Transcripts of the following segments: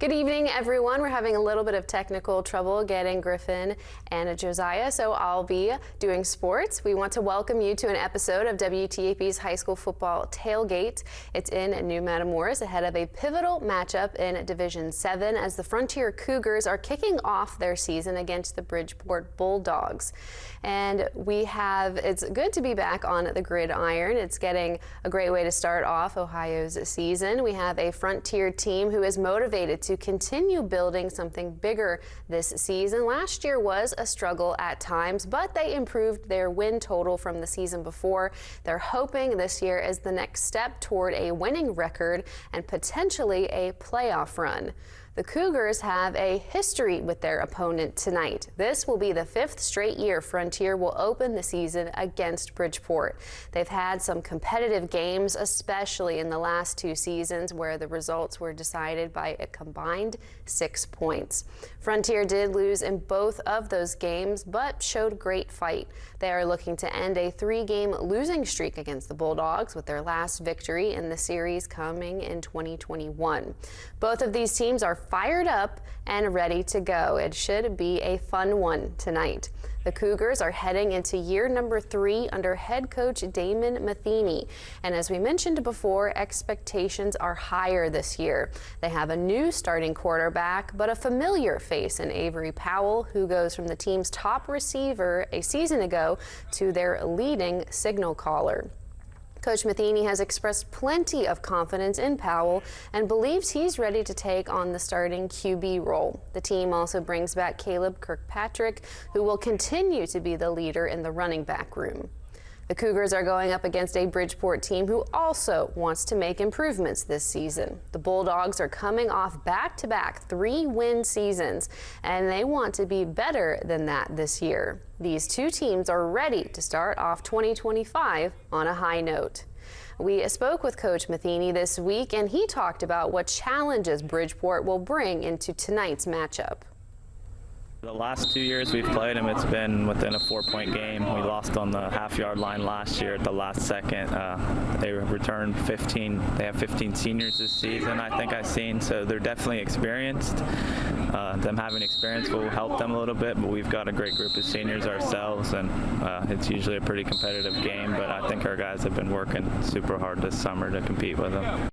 Good evening, everyone. We're having a little bit of technical trouble getting Griffin and Josiah, so I'll be doing sports. We want to welcome you to an episode of WTAP's High School Football Tailgate. It's in New Matamoros ahead of a pivotal matchup in Division 7 as the Frontier Cougars are kicking off their season against the Bridgeport Bulldogs. And it's good to be back on the gridiron. It's getting a great way to start off Ohio's season. We have a Frontier team who is motivated to continue building something bigger this season. Last year was a struggle at times, but they improved their win total from the season before. They're hoping this year is the next step toward a winning record and potentially a playoff run. The Cougars have a history with their opponent tonight. This will be the 5th straight year Frontier will open the season against Bridgeport. They've had some competitive games, especially in the last 2 seasons where the results were decided by a combined 6 points. Frontier did lose in both of those games, but showed great fight. They are looking to end a 3-game losing streak against the Bulldogs, with their last victory in the series coming in 2021. Both of these teams are fired up and ready to go. It should be a fun one tonight. The Cougars are heading into year number 3 under head coach Damon Matheny. And as we mentioned before, expectations are higher this year. They have a new starting quarterback, but a familiar face in Avery Powell, who goes from the team's top receiver a season ago to their leading signal caller. Coach Matheny has expressed plenty of confidence in Powell and believes he's ready to take on the starting QB role. The team also brings back Caleb Kirkpatrick, who will continue to be the leader in the running back room. The Cougars are going up against a Bridgeport team who also wants to make improvements this season. The Bulldogs are coming off back-to-back 3-win seasons, and they want to be better than that this year. These two teams are ready to start off 2025 on a high note. We spoke with Coach Matheny this week, and he talked about what challenges Bridgeport will bring into tonight's matchup. The last 2 years we've played them, it's been within a 4-point game. We lost on the half-yard line last year at the last second. They returned 15. They have 15 seniors this season, I think I've seen, so they're definitely experienced. Them having experience will help them a little bit, but we've got a great group of seniors ourselves, and it's usually a pretty competitive game, but I think our guys have been working super hard this summer to compete with them.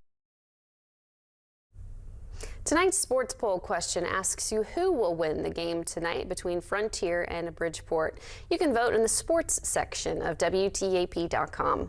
Tonight's sports poll question asks you who will win the game tonight between Frontier and Bridgeport. You can vote in the sports section of WTAP.com.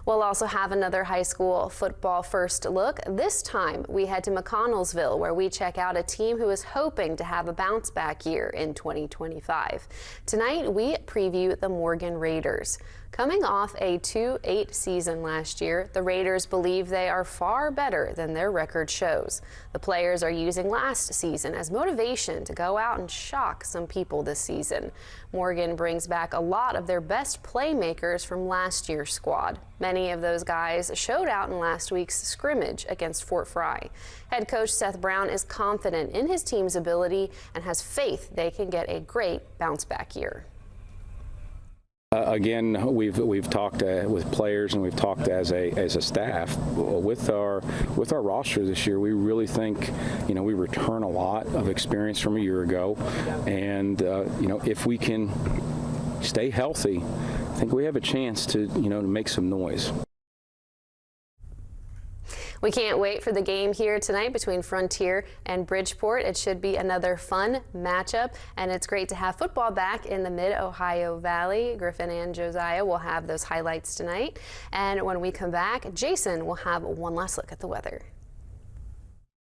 We'll also have another high school football first look. This time we head to McConnellsville, where we check out a team who is hoping to have a bounce back year in 2025. Tonight we preview the Morgan Raiders. Coming off a 2-8 season last year, the Raiders believe they are far better than their record shows. The players are using last season as motivation to go out and shock some people this season. Morgan brings back a lot of their best playmakers from last year's squad. Many of those guys showed out in last week's scrimmage against Fort Fry. Head coach Seth Brown is confident in his team's ability and has faith they can get a great bounce-back year. Again, we've talked with players, and we've talked as a staff with our roster this year. We really think, we return a lot of experience from a year ago, and if we can stay healthy, I think we have a chance to make some noise. We can't wait for the game here tonight between Frontier and Bridgeport. It should be another fun matchup, and it's great to have football back in the Mid-Ohio Valley. Griffin and Josiah will have those highlights tonight. And when we come back, Jason will have one last look at the weather.